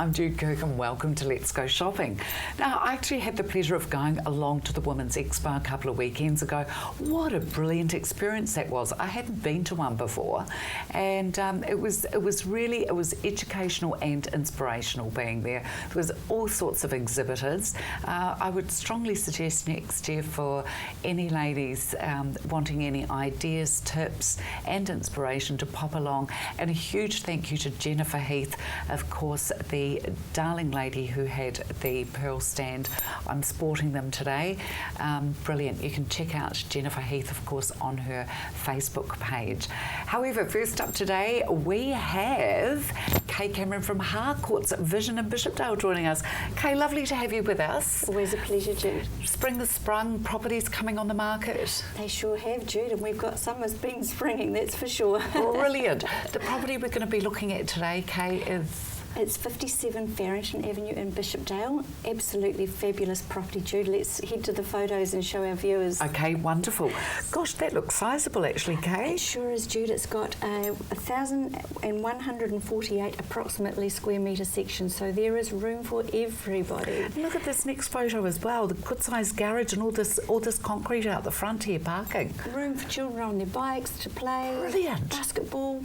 I'm Jude Kirk and welcome to Let's Go Shopping. Now, I actually had the pleasure of going along to the Women's Expo a couple of weekends ago. What a brilliant experience that was. I hadn't been to one before, and it was educational and inspirational being there. There was all sorts of exhibitors. I would strongly suggest next year for any ladies wanting any ideas, tips and inspiration to pop along. And a huge thank you to Jennifer Heath, of course, the darling lady who had the pearl stand. I'm sporting them today. Brilliant. You can check out Jennifer Heath, of course, on her Facebook page. However, first up today, we have Kay Cameron from Harcourt's Vision in Bishopdale joining us. Kay, lovely to have you with us. Always a pleasure, Jude. Spring has sprung, properties coming on the market. They sure have, Jude, and we've got summer's been springing, that's for sure. Brilliant. The property we're going to be looking at today, Kay, is... It's 57 Farrington Avenue in Bishopdale. Absolutely fabulous property, Jude. Let's head to the photos and show our viewers. Okay, wonderful. Gosh, that looks sizable actually, Kay. It sure is, Jude. It's got 1,148 approximately square metre section, so there is room for everybody. Look at this next photo as well. The good sized garage and all this concrete out the front here, parking. Room for children on their bikes to play. Brilliant. Basketball.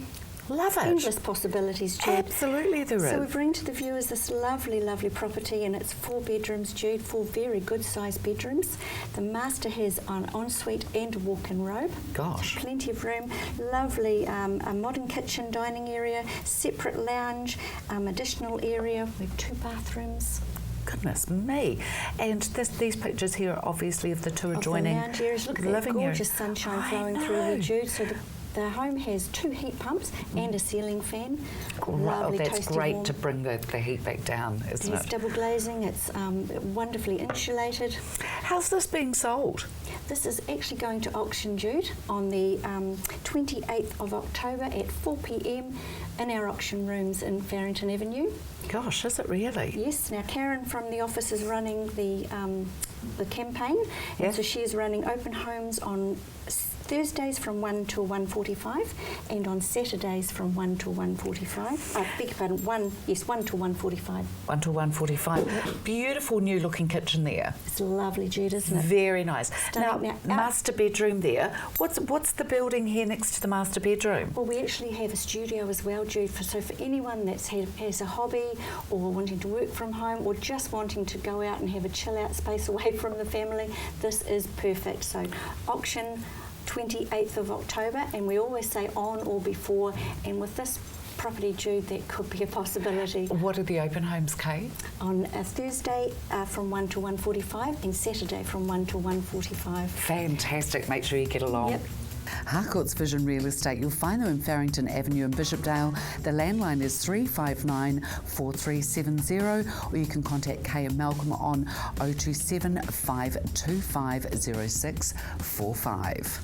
Love it. Endless possibilities, Jude. Absolutely there is. So we bring to the viewers this lovely, lovely property, and it's 4 bedrooms, Jude, 4 very good sized bedrooms. The master has an ensuite and a walk-in robe. Gosh. Plenty of room. Lovely a modern kitchen, dining area, separate lounge, additional area with 2 bathrooms. Goodness me. And these pictures here are obviously of the two adjoining the lounge areas. Look at that gorgeous sunshine flowing through here, Jude. So the home has 2 heat pumps and a ceiling fan. Lovely, that's great warm. to bring the heat back down, isn't it? It's double glazing, it's wonderfly insulated. How's this being sold? This is actually going to auction, Jude, on the 28th of October at 4 p.m. in our auction rooms in Farrington Avenue. Gosh, is it really? Yes. Now Karen from the office is running the campaign, and so she is running open homes on Thursdays from 1 till 1:45 and on Saturdays from 1 till 1:45. Beg your pardon, 1 till 1:45. 1 till 1:45. Beautiful new looking kitchen there. It's lovely, Jude, isn't it? Very nice. Stunning. Now, master bedroom there. What's the building here next to the master bedroom? Well, we actually have a studio as well, Jude, so for anyone that has a hobby or wanting to work from home or just wanting to go out and have a chill out space away from the family, this is perfect. So auction 28th of October, and we always say on or before, and with this property, Jude, that could be a possibility. What are the open homes, Kay? On a Thursday from 1 to 1:45 and Saturday from 1 to 1:45. Fantastic. Make sure you get along. Yep. Harcourt's Vision Real Estate. You'll find them in Farrington Avenue in Bishopdale. The landline is 359 4370, or you can contact Kay and Malcolm on 027 525 0645.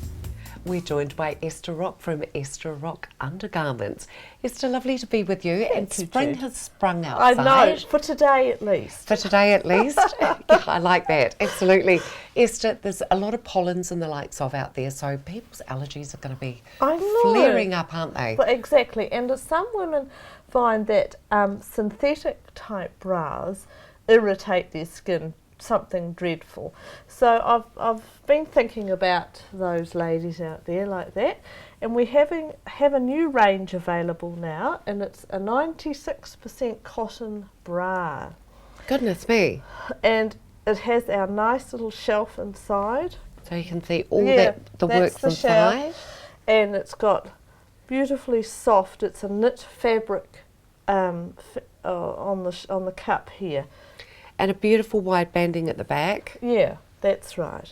We're joined by Esther Rock from Esther Rock Undergarments. Esther, lovely to be with you. And spring has sprung outside. I know, for today at least. For today at least. Yeah, I like that, absolutely. Esther, there's a lot of pollens and the likes of out there, so people's allergies are going to be flaring up, aren't they? But exactly, and some women find that synthetic type bras irritate their skin something dreadful. So I've been thinking about those ladies out there like that, and we have a new range available now, and it's a 96% cotton bra. Goodness me. And it has our nice little shelf inside. So you can see all the works inside. And it's got beautifully soft, it's a knit fabric on the cup here. And a beautiful wide banding at the back. Yeah, that's right.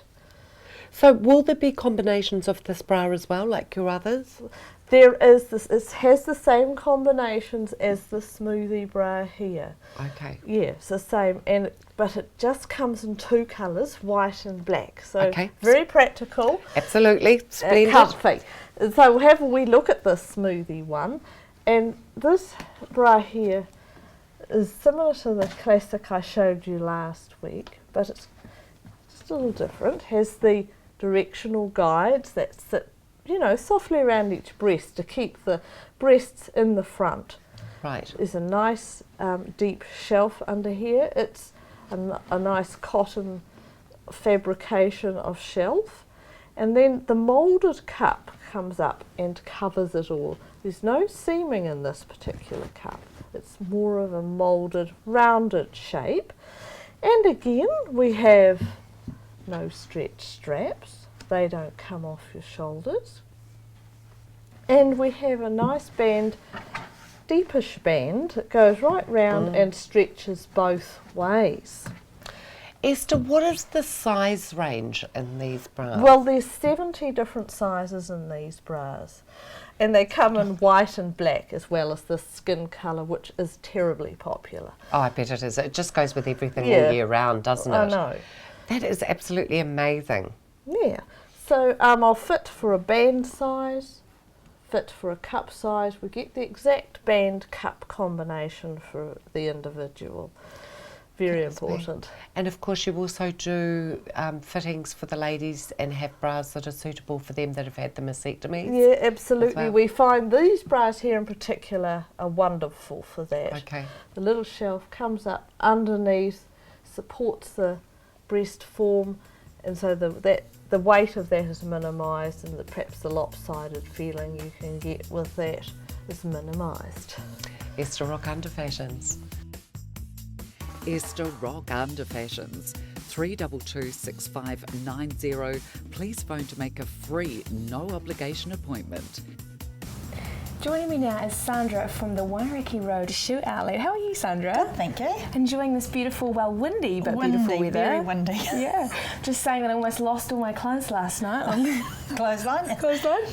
So will there be combinations of this bra as well, like your others? There is this. It has the same combinations as the smoothie bra here. Okay. Yeah, it's the same, but it just comes in 2 colours, white and black. So very practical. Absolutely, splendid. Comfy. So we'll have a wee look at this smoothie one, and this bra here is similar to the classic I showed you last week, but it's just a little different. Has the directional guides that sit, softly around each breast to keep the breasts in the front. Right. There's a nice deep shelf under here. It's a nice cotton fabrication of shelf. And then the moulded cup comes up and covers it all. There's no seaming in this particular cup. It's more of a moulded, rounded shape. And again, we have no stretch straps. They don't come off your shoulders. And we have a nice band, deepish band, that goes right round and stretches both ways. Esther, what is the size range in these bras? Well, there's 70 different sizes in these bras, and they come in white and black as well as the skin colour, which is terribly popular. Oh, I bet it is. It just goes with everything all year round, doesn't it? I know. That is absolutely amazing. Yeah. So I'll fit for a band size, fit for a cup size. We get the exact band cup combination for the individual. Very important. And of course you also do fittings for the ladies and have bras that are suitable for them that have had the mastectomies. Yeah, absolutely. well. We find these bras here in particular are wonderful for that. Okay. The little shelf comes up underneath, supports the breast form, and so the weight of that is minimised, and perhaps the lopsided feeling you can get with that is minimised. Esther Rock Under Fashions. Esther Rock Under Fashions, 322 6590. Please phone to make a free, no obligation appointment. Joining me now is Sandra from the Waireki Road Shoe Outlet. How are you, Sandra? Good, thank you. Enjoying this beautiful, well, windy but Windy, beautiful weather. very windy. Yeah. Just saying that I almost lost all my clothes last night on Clothesline. clothesline.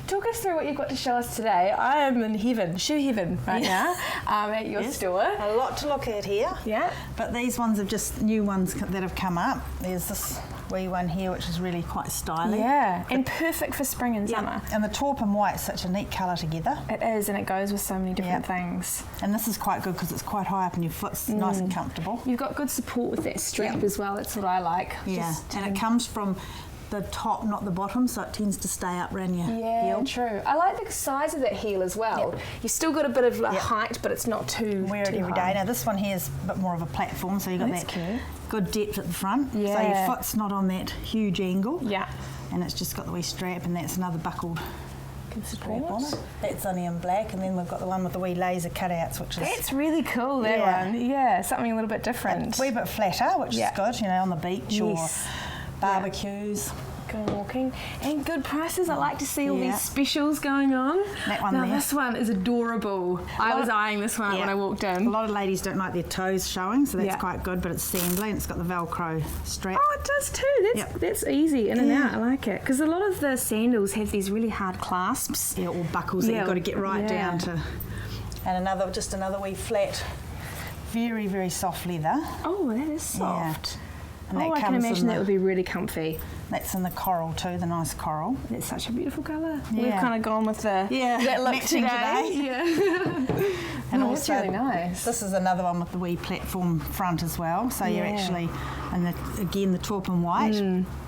Talk us through what you've got to show us today. I am in heaven, shoe heaven right now, at your store. A lot to look at here. Yeah. But these ones are just new ones that have come up. There's this wee one here which is really quite stylish. Yeah, and perfect for spring and summer. And the taupe and white's such a neat colour together. It is, and it goes with so many different things. And this is quite good because it's quite high up and your foot's nice and comfortable. You've got good support with that strap as well. That's what I like. Yeah, and it comes from the top, not the bottom, so it tends to stay up around your heel. True. I like the size of that heel as well. You've still got a bit of height, but it's not too Wear it too every high. day. Now this one here is a bit more of a platform, so you've got That's that cute. good depth at the front. So Yeah. your foot's not on that huge angle. Yeah. And it's just got the wee strap, and that's another buckled strap on it. That's only in black, and then we've got the one with the wee laser cutouts, which is That's really cool, that one. Yeah, something a little bit different. a wee bit flatter, which is good, you know, on the beach or barbecues. Going walking. And good prices. I like to see all Yeah. these specials going on. That one now, there. this one is adorable. I was eyeing this one when I walked in. A lot of ladies don't like their toes showing, so that's Yeah. quite good, but it's sandly and it's got the Velcro strap. Oh, it does too. That's easy, in and out. I like it. Because a lot of the sandals have these really hard clasps. Yeah, or buckles that you've got to get right Yeah. down to. And another wee flat, very, very soft leather. Oh, that is soft. And I can imagine that would be really comfy. That's in the coral too, the nice coral. It's such a beautiful colour. Yeah. We've kind of gone with that look matching today. Yeah. And also, that's really nice. This is another one with the wee platform front as well. So you're actually, and again the taupe and white.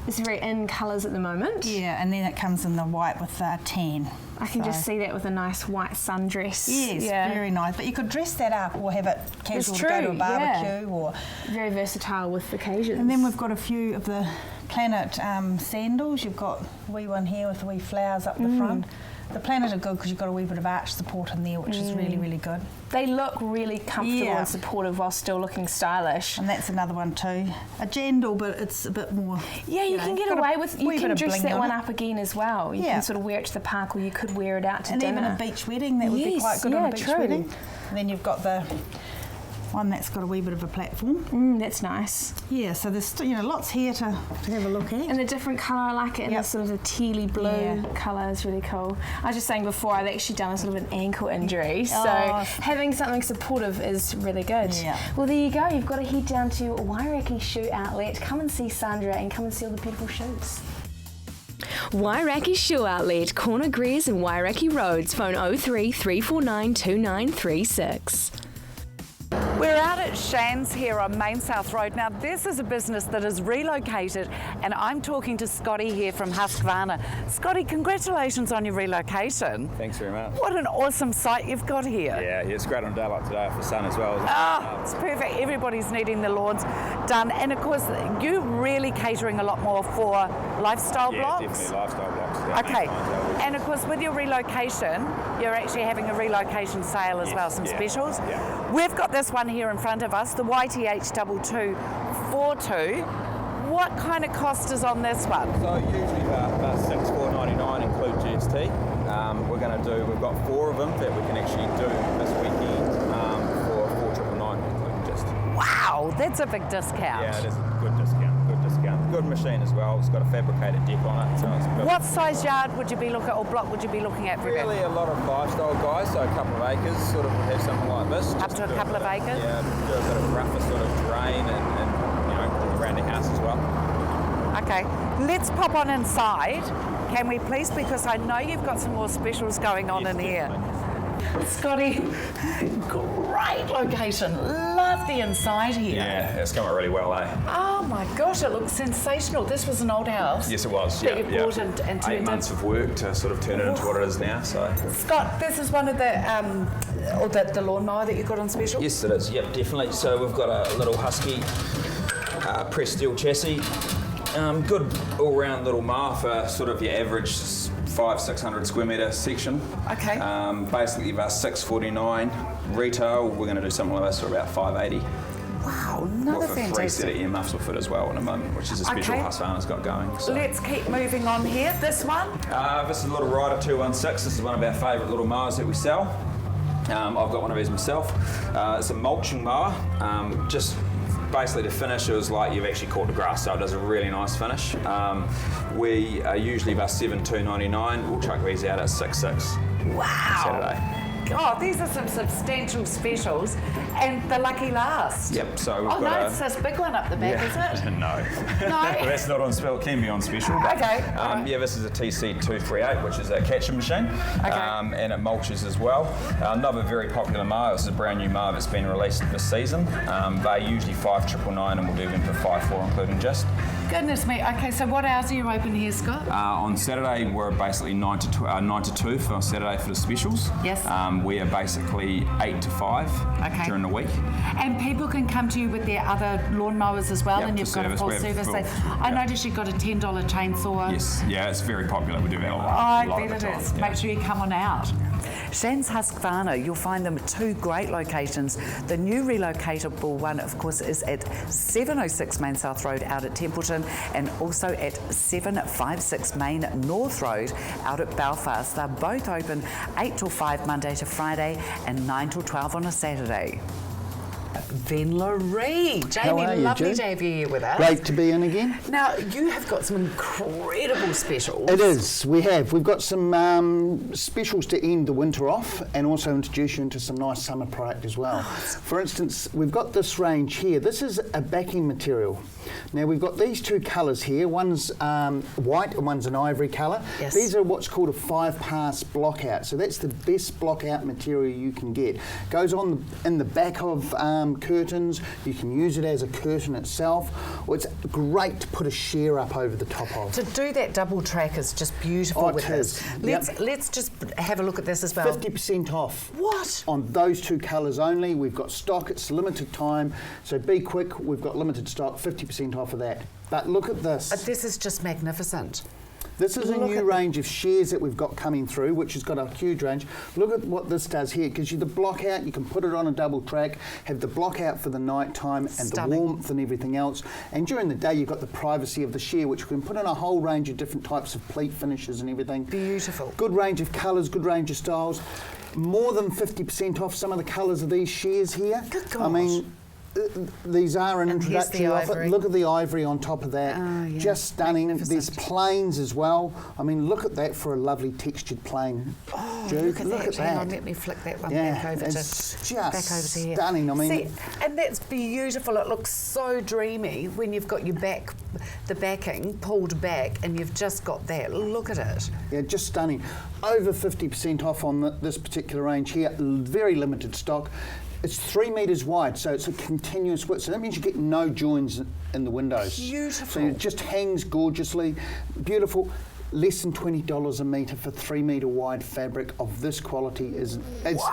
It's very in colours at the moment. Yeah, and then it comes in the white with tan. I can just see that with a nice white sundress. Yes, very nice. But you could dress that up or have it casual to go to a barbecue or. Very versatile with occasions. And then we've got a few of the Planet sandals. You've got a wee one here with the wee flowers up the front. The Planet are good because you've got a wee bit of arch support in there, which is really, really good. They look really comfortable and supportive while still looking stylish. And that's another one too. A jandal, but it's a bit more. Yeah, you can get away with. You can dress that one up again as well. You can sort of wear it to the park, or you could wear it out to dinner. And even a beach wedding, that would be quite good on a beach wedding. And then you've got the one that's got a wee bit of a platform. That's nice. Yeah, so there's lots here to have a look at. And the different colour, I like it in the sort of the tealy blue colour is really cool. I was just saying before, I've actually done a sort of an ankle injury, so having something supportive is really good. Yeah. Well, there you go. You've got to head down to Waireki Shoe Outlet, come and see Sandra and come and see all the beautiful shoes. Waireki Shoe Outlet, Corner Greers and Waireki Roads. Phone 03 349 2936. We're out at Shan's here on Main South Road. Now, this is a business that is relocated, and I'm talking to Scotty here from Husqvarna. Scotty, congratulations on your relocation. Thanks very much. What an awesome site you've got here. Yeah, it's great on a day like today for sun as well, isn't it? Oh, it's perfect. Everybody's needing the lawns done. And of course, you're really catering a lot more for lifestyle blocks. Yeah, definitely lifestyle blocks. Okay. And of course, with your relocation, you're actually having a relocation sale as well, some specials. Yeah. We've got this one here in front of us, the YTH2242. What kind of cost is on this one? So usually about $6,499 include GST. We've got 4 of them that we can actually do this weekend for $4,999 including GST. Wow, that's a big discount. Yeah, it is a good discount. Good machine as well. It's got a fabricated deck on it, so it's good. What size yard would you be looking at, or block would you be looking at for that? Really a lot of lifestyle guys, so a couple of acres, sort of have something like this. Up to a couple of acres? Yeah, do a bit of rougher sort of terrain and around the house as well. Okay, let's pop on inside, can we please? Because I know you've got some more specials going on in here. Scotty, great location. Love the inside here. Yeah, it's come out really well, eh? Oh my gosh, it looks sensational. This was an old house. Yes, it was. That you bought and turned 8 months of work to sort of turn it into what it is now. So, Scott, this is one of the lawnmower that you got on special. yes, it is. Yep, definitely. So we've got a little Husky pressed steel chassis. Good all-round little mower for sort of your average 500-600 square metre section. Okay. Basically about $649 retail. We're going to do something like this for about $580. Wow, another For 3 set of fantastic. earmuffs will fit as well in a moment, which is a special Husqvarna's got going. So. Let's keep moving on here. This one? This is a little Rider 216. This is one of our favourite little mowers that we sell. I've got one of these myself. It's a mulching mower. Just basically the finish is like you've actually caught the grass, so it does a really nice finish. We are usually about $7,299. We'll chuck these out at $6,600. Wow. Saturday. God, these are some substantial specials, and the lucky last. Yep, so we've Oh got no, it's this big one up the back, is it? No. No? That's not on special. It can be on special. But, Okay. Yeah, this is a TC238, which is a catcher machine. And it mulches as well. Another very popular mower. This is a brand new mower that's been released this season. They're usually $5,999 and we'll do them for $5,400 including just. Goodness me. Okay, so what hours are you open here, Scott? On Saturday, we're basically 9 to 2 for Saturday for the specials. Yes. We are basically 8 to 5 during the week. And people can come to you with their other lawnmowers as well, Yep, and you've for got a full service. We have service. full- I noticed you've got a $10 chainsaw. Yes, yeah, it's very popular. We do that a lot. I lot bet of it the time. is. Make sure you come on out. Shan's Husqvarna, you'll find them at 2 great locations. The new relocatable one, of course, is at 706 Main South Road out at Templeton, and also at 756 Main North Road out at Belfast. They're both open 8 till 5 Monday to Friday and 9 till 12 on a Saturday. Venla Jamie, are you, lovely Ju? to have you here with us. Great to be in again. Now, you have got some incredible specials. It is. We've got some specials to end the winter off and also introduce you into some nice summer product as well. For instance, we've got this range here. This is a backing material. Now, we've got these 2 colours here. One's white and one's an ivory colour. Yes. These are what's called a 5-pass block out. So that's the best block out material you can get. Goes on in the back of curtains. You can use it as a curtain itself. Well, it's great to put a sheer up over the top of. To do that double track is just beautiful Oh, it with this. is. Let's just have a look at this as well. 50% off. What? On those 2 colours only. We've got stock. It's limited time. So be quick. We've got limited stock. 50% off of that. But look at this. This is just magnificent. This is a new range of shears that we've got coming through, which has got a huge range. Look at what this does here. It gives you the block out. You can put it on a double track, have the block out for the night time and Stunning. the warmth and everything else. And during the day, you've got the privacy of the shear, which we can put in a whole range of different types of pleat finishes and everything. Beautiful. Good range of colours, good range of styles. More than 50% off some of the colours of these shears here. Good gosh. I mean, these are an And here's introductory the offer. ivory. Look at the ivory on top of that. Oh, yeah. Just stunning. There's Magnificent. planes as well. I mean, look at that for a lovely textured plane. Oh, Jude, look at that. Hang on, that. let me flick that one Yeah, back over it's to just back over to here. stunning. I mean, see, and that's beautiful. It looks so dreamy when you've got your back, the backing pulled back, and you've just got that. Look at it. yeah, just stunning. Over 50% off on this particular range here. Very limited stock. It's 3 metres wide, so it's a continuous width. So that means you get no joins in the windows. Beautiful. So it just hangs gorgeously, beautiful. Less than $20 a metre for 3 metre wide fabric of this quality it's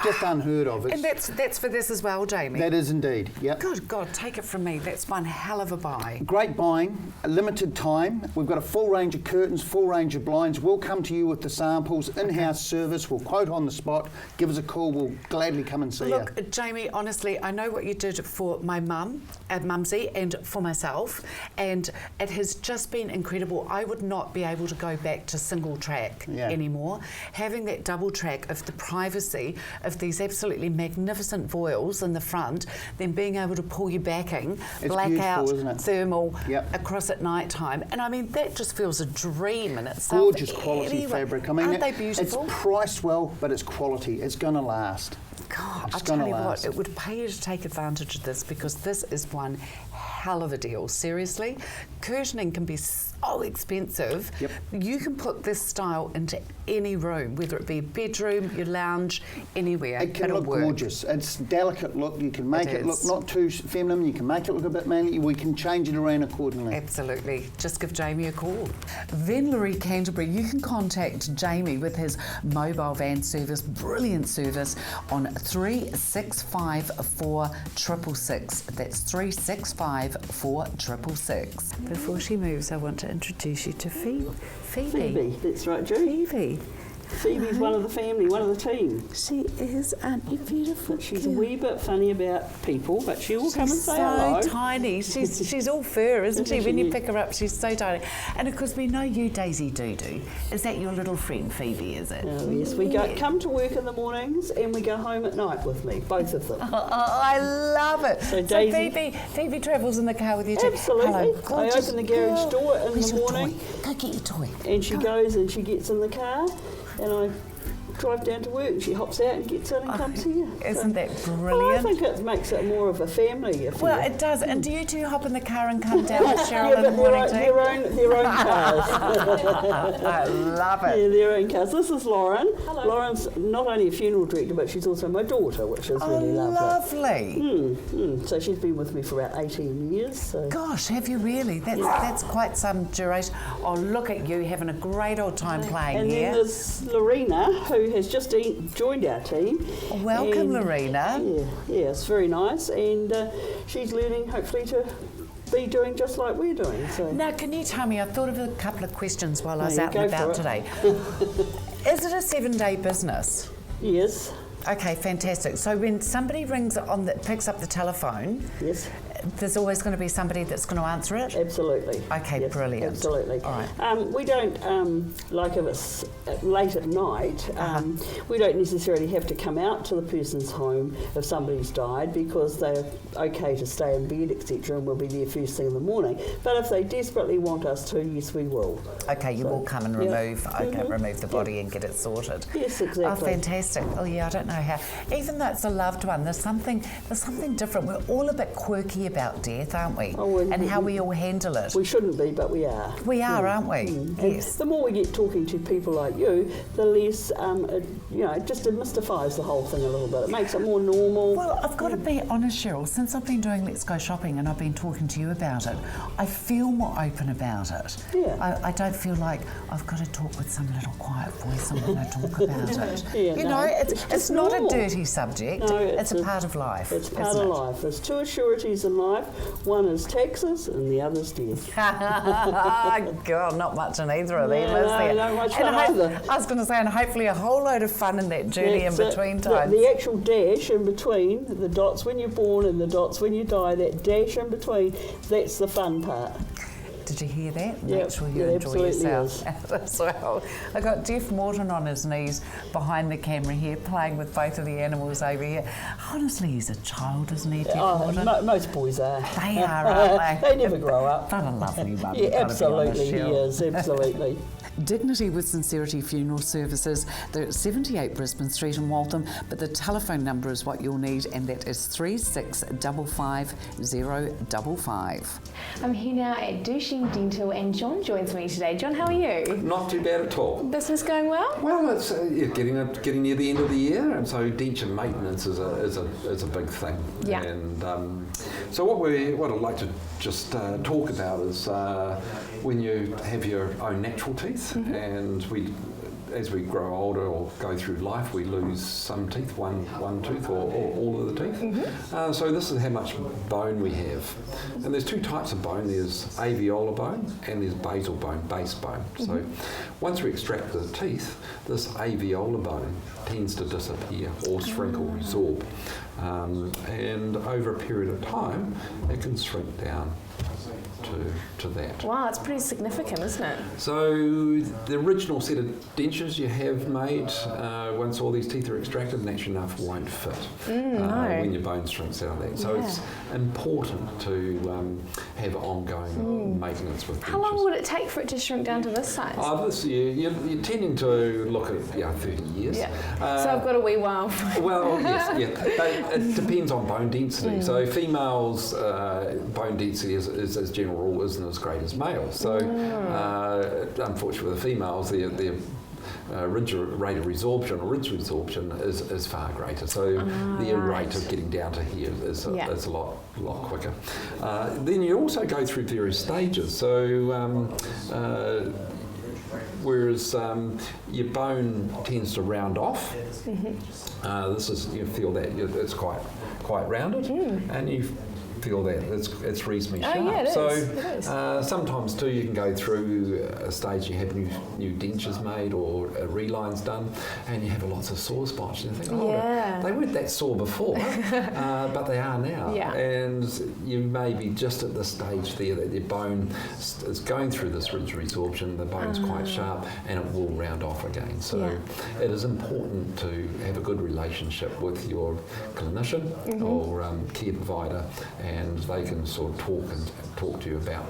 just unheard of. And that's for this as well, Jamie? That is indeed, yep. Good God, take it from me. That's one hell of a buy. Great buying, a limited time. We've got a full range of curtains, full range of blinds. We'll come to you with the samples, in-house service. We'll quote on the spot. Give us a call. We'll gladly come and see you. Look, Jamie, honestly, I know what you did for my mumsy, and for myself, and it has just been incredible. I would not be able to go back to single track anymore. Having that double track of the privacy of these absolutely magnificent voiles in the front, then being able to pull your backing, blackout, thermal, across at night time. And I mean, that just feels a dream in itself. Gorgeous quality fabric. I mean, aren't they beautiful? It's priced well, but it's quality. It's going to last. God, I tell you what, it would pay you to take advantage of this, because this is one hell of a deal. Seriously, curtaining can be so expensive. Yep. You can put this style into any room, whether it be a bedroom, your lounge, anywhere. It can look gorgeous. It's a delicate look. You can make it look not too feminine. You can make it look a bit manly. We can change it around accordingly. Absolutely. Just give Jamie a call. Venlery Canterbury, you can contact Jamie with his mobile van service, brilliant service, on 3654 666. That's 3654 666. Before she moves, I want to introduce you to Phoebe. Phoebe, that's right, Judy. Phoebe. Phoebe's one of the family, one of the team. She is, aren't you beautiful? She's a wee bit funny about people, but she will come and say hello. She's so tiny. She's all fur, isn't she? When you pick her up, she's so tiny. And of course, we know you, Daisy Doo-Doo. Is that your little friend, Phoebe, is it? Oh, yes. We come to work in the mornings and we go home at night with me, both of them. Oh, I love it. So Daisy, Phoebe travels in the car with you too. Absolutely. Hello, I open the garage door in the morning. Go get your toy. And she goes and she gets in the car, and I drive down to work, and she hops out and gets in and comes here. Isn't that brilliant? Well, I think it makes it more of a family affair. Well, it does. And do you two hop in the car and come down with Cheryl in the morning too? Their own cars. I love it. Yeah, their own cars. This is Lauren. Hello. Lauren's not only a funeral director, but she's also my daughter, which is really lovely. So she's been with me for about 18 years. So. Gosh, have you really? That's quite some duration. Oh, look at you having a great old time playing and here. And then there's Lorena, who has just joined our team. Welcome, Lorena. Yeah, it's very nice, and she's learning, hopefully, to be doing just like we're doing. So. Now, can you tell me, I thought of a couple of questions while I was out and about today. Is it a 7-day business? Yes. Okay, fantastic. So when somebody picks up the telephone, yes, there's always going to be somebody that's going to answer it? Absolutely. Okay, yes, brilliant. Absolutely. All right. We don't, like if it's late at night, we don't necessarily have to come out to the person's home if somebody's died, because they're okay to stay in bed, etc., and we'll be there first thing in the morning. But if they desperately want us to, yes, we will. Okay, you will come and remove the body and get it sorted. Yes, exactly. Oh, fantastic. Oh, yeah, I don't know how. Even though it's a loved one, there's something different. We're all a bit quirky about death, aren't we? And how we all handle it. We shouldn't be, but we are. We are, aren't we? Yes. The more we get talking to people like you, the less, it just demystifies the whole thing a little bit. It makes it more normal. Well, I've got to be honest, Cheryl, since I've been doing Let's Go Shopping and I've been talking to you about it, I feel more open about it. Yeah. I don't feel like I've got to talk with some little quiet voice and when I talk about it. It's not a dirty subject. No, it's a part of life. It's part of life. There's two assurities in life. One is taxes and the other's death. God, not much in either of them, is there? No, much fun either. I was going to say, and hopefully a whole load of fun in that journey in between times. The actual dash in between, the dots when you're born and the dots when you die, that dash in between, that's the fun part. Did you hear that? Yep, Make sure you enjoy yourself as well. I got Jeff Morton on his knees behind the camera here, playing with both of the animals over here. Honestly, he's a child, isn't he, Jeff Morton? Most boys are. They are, aren't they? They never grow up. But a lovely one. Yeah, absolutely, he is, absolutely. Dignity with Sincerity Funeral Services. They're at 78 Brisbane Street in Waltham, but the telephone number is what you'll need, and that is 3655 I'm here now at Douching Dental, and John joins me today. John, how are you? Not too bad at all. Business going well? Well, it's getting near the end of the year, and so denture maintenance is a big thing. Yeah. And so what I'd like to just talk about is when you have your own natural teeth, and as we grow older or go through life, we lose some teeth, one tooth or all of the teeth. So this is how much bone we have. And there's two types of bone. There's alveolar bone and there's basal bone, base bone. So once we extract the teeth, this alveolar bone tends to disappear or shrink or resorb. And over a period of time, it can shrink down to that. Wow, it's pretty significant, isn't it? So the original set of dentures you have made, once all these teeth are extracted, naturally enough won't fit when your bone shrinks out of that. So it's important to have ongoing maintenance with dentures. How long would it take for it to shrink down to this size? You're tending to look at 30 years. Yeah. So I've got a wee while. Well, yes, yeah. But it depends on bone density. So females' bone density is as general rule isn't as great as males. So unfortunately with the females, their rate of resorption or ridge resorption is far greater. So their rate of getting down to here is a lot quicker. Then you also go through various stages. So whereas your bone tends to round off, this is, you feel that it's quite rounded, and you feel that it's reasonably sharp. Yeah, it so is. sometimes too you can go through a stage you have new dentures made or relines done, and you have lots of sore spots, and you think, they weren't that sore before, but they are now. And you may be just at the stage there that your bone is going through this ridge resorption, the bone's quite sharp, and it will round off again. So it is important to have a good relationship with your clinician or care provider, and they can sort of talk to you about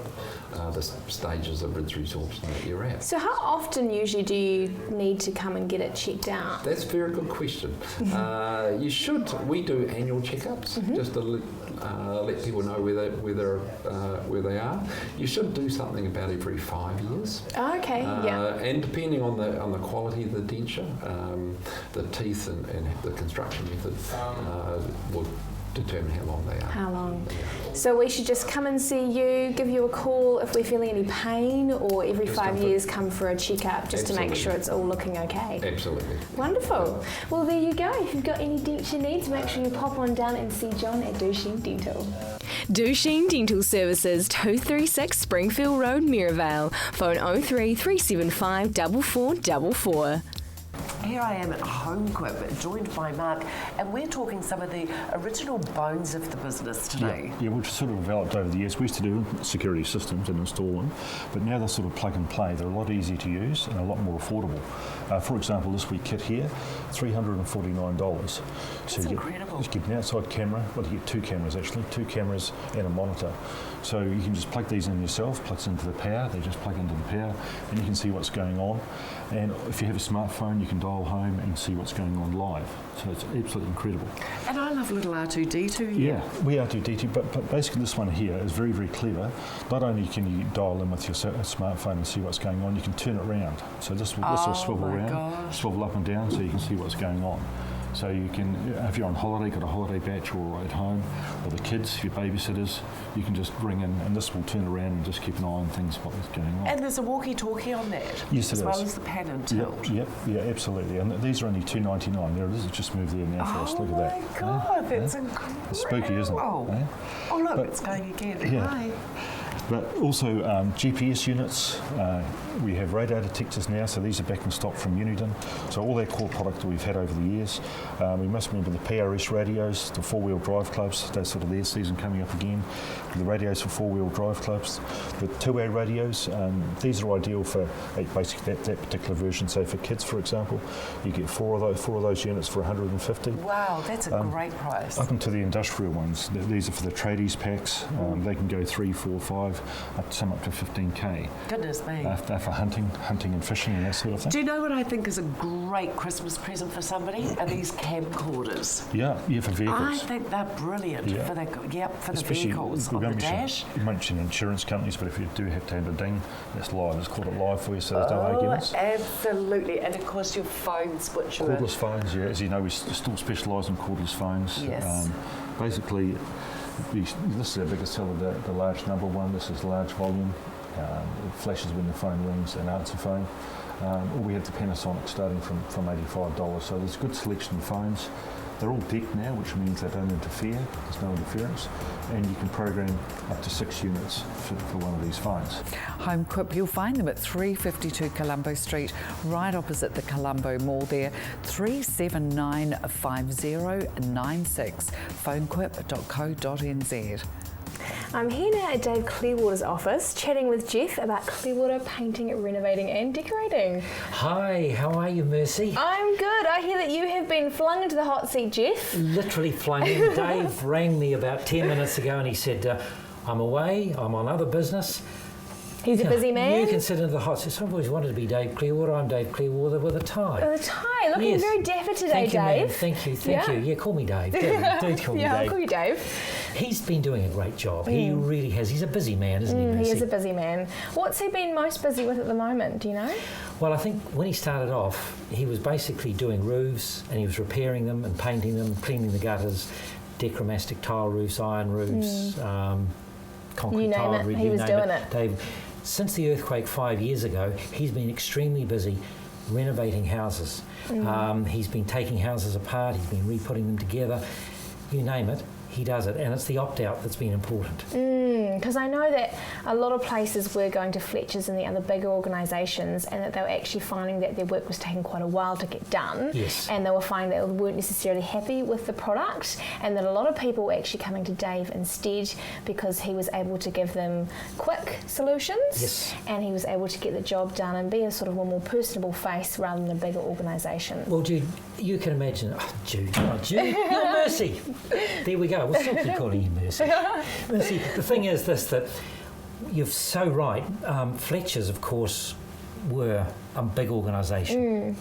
the stages of ridge resorption that you're at. So how often usually do you need to come and get it checked out? That's a very good question. We do annual checkups just to let people know where they are. You should do something about every 5 years. Okay, And depending on the quality of the denture, the teeth and the construction method will determine how long they are. How long? So we should just come and see you, give you a call if we're feeling any pain, or every 5 years come for a checkup just to make sure it's all looking okay? Absolutely. Wonderful. Well, there you go. If you've got any denture needs, make sure you pop on down and see John at Douching Dental. Douching Dental Services, 236 Springfield Road, Mirabale. Phone 03 375 4444. Here I am at HomeQuip, joined by Mark, and we're talking some of the original bones of the business today. Yeah, we've sort of developed over the years. We used to do security systems and install them, but now they're sort of plug and play. They're a lot easier to use and a lot more affordable. For example, this wee kit here, $349. That's incredible. You get an outside camera, you get two cameras actually, two cameras and a monitor. So you can just plug these in yourself, plugs into the power, they just plug into the power, and you can see what's going on. And if you have a smartphone, you can dial home and see what's going on live. So it's absolutely incredible. And I love little R2D2 here. Yeah, we R2D2, but basically this one here is very, very clever. Not only can you dial in with your smartphone and see what's going on, you can turn it around. So this will swivel around, swivel up and down, so you can see what's going on. So you can, if you're on holiday, got a holiday batch, or at home, or the kids, your babysitters, you can just ring in, and this will turn around and just keep an eye on things, what's going on. And there's a walkie-talkie on that, yes, as well as the pan and tilt. Yep, absolutely. And these are only $2.99. There it is. It's just moved there now for us. Look at that. Oh my God, that's incredible. It's spooky, isn't it? Oh look, it's going again. Yeah. Hi. But also GPS units, we have radar detectors now, so these are back in stock from Uniden. So all that core product that we've had over the years. We must remember the PRS radios, the four-wheel drive clubs, that's sort of their season coming up again. The radios for four-wheel drive clubs. The two-way radios, these are ideal for basically that particular version. So for kids, for example, you get four of those units for $150. Wow, that's a great price. Up into the industrial ones, these are for the tradies packs. They can go 3, 4, 5. drive, some up to 15k. Goodness me. They're for hunting and fishing and that sort of thing. Do you know what I think is a great Christmas present for somebody? Are these camcorders. Yeah, for vehicles. I think they're brilliant for the vehicles on the dash. You mentioned insurance companies, but if you do have to have a ding, that's live. It's called it live for you, so there's no arguments. Absolutely. And of course your phones, which are... Cordless phones, yeah. As you know, we still specialise in cordless phones. Yes. Basically, this is our biggest seller, the large number one. This is large volume. It flashes when the phone rings, an answer phone. Or we have the Panasonic starting from $85. So there's a good selection of phones. They're all decked now, which means they don't interfere. There's no interference. And you can program up to 6 units for one of these phones. HomeQuip, you'll find them at 352 Colombo Street, right opposite the Colombo Mall there, 3795096, phonequip.co.nz. I'm here now at Dave Clearwater's office, chatting with Jeff about Clearwater painting, renovating and decorating. Hi, how are you, Mercy? I'm good. I hear that you have been flung into the hot seat, Jeff. Literally flung in. Dave rang me about 10 minutes ago and he said, I'm away, I'm on other business. He's a busy man. You can sit into the hot seat. I've always wanted to be Dave Clearwater. I'm Dave Clearwater with a tie. With a tie. Looking very dapper today, Thank you, Dave. Man. Thank you. Yeah, call me Dave. Do call me Dave. I'll call you Dave. He's been doing a great job. He really has. He's a busy man, isn't he, Mercy? He is a busy man. What's he been most busy with at the moment, do you know? Well, I think when he started off, he was basically doing roofs and he was repairing them and painting them, cleaning the gutters, dechromatic tile roofs, iron roofs, concrete tile roofs. He was doing it. Dave, since the earthquake 5 years ago, he's been extremely busy renovating houses. He's been taking houses apart, he's been re-putting them together, you name it. He does it, and it's the opt-out that's been important. Because I know that a lot of places were going to Fletcher's and the other bigger organisations, and that they were actually finding that their work was taking quite a while to get done. Yes. And they were finding that they weren't necessarily happy with the product, and that a lot of people were actually coming to Dave instead because he was able to give them quick solutions. Yes. And he was able to get the job done and be a sort of a more personable face rather than a bigger organisation. Well, Jude, you can imagine... Oh, Jude, you're Mercy. There we go. We'll still keep calling you Mercy. Mercy, the thing is this, that you're so right. Fletcher's, of course, were a big organisation.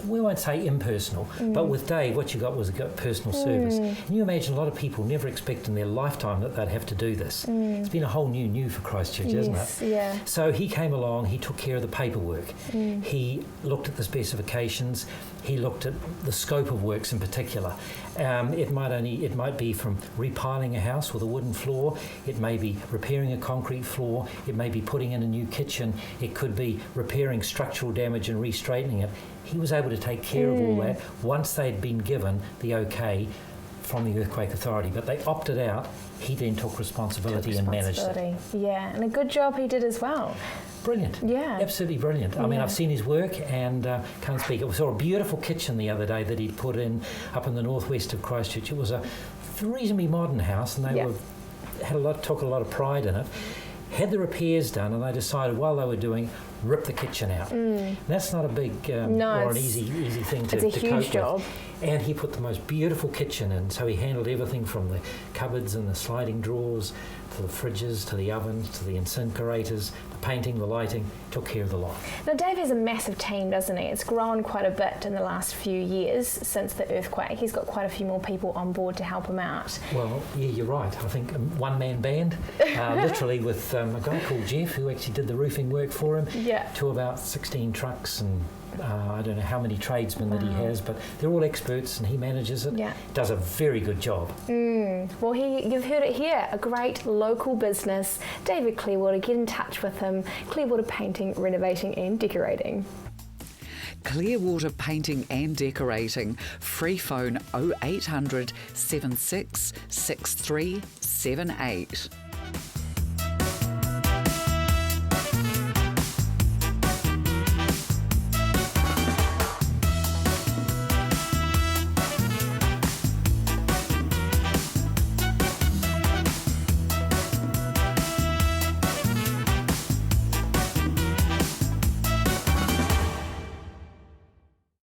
We won't say impersonal, but with Dave, what you got was a personal service. And you imagine a lot of people never expect in their lifetime that they'd have to do this. It's been a whole new for Christchurch, isn't it? Yeah. So he came along, he took care of the paperwork. He looked at the specifications, he looked at the scope of works in particular. It might be from repiling a house with a wooden floor, it may be repairing a concrete floor, it may be putting in a new kitchen, it could be repairing structural damage and re-straightening it. He was able to take care of all that once they'd been given the okay from the Earthquake Authority, but they opted out. He then took responsibility and managed it. Yeah, and a good job he did as well. Brilliant. Yeah. Absolutely brilliant. I mean, I've seen his work and can't speak. I saw a beautiful kitchen the other day that he'd put in up in the northwest of Christchurch. It was a reasonably modern house, and they took a lot of pride in it. Had the repairs done, and they decided while they were doing, rip the kitchen out. That's not a big or an easy thing to cope with. It's a huge job. And he put the most beautiful kitchen in, so he handled everything from the cupboards and the sliding drawers to the fridges, to the ovens, to the incinerators, the painting, the lighting, took care of the lot. Now Dave has a massive team, doesn't he? It's grown quite a bit in the last few years since the earthquake. He's got quite a few more people on board to help him out. Well, yeah, you're right. I think one-man band, literally with a guy called Jeff who actually did the roofing work for him, to about 16 trucks and I don't know how many tradesmen that he has, but they're all experts and he manages it. Does a very good job. Well, you've heard it here, a great local business. David Clearwater, get in touch with him. Clearwater Painting, Renovating and Decorating. Clearwater Painting and Decorating. Free phone 0800 76 6378.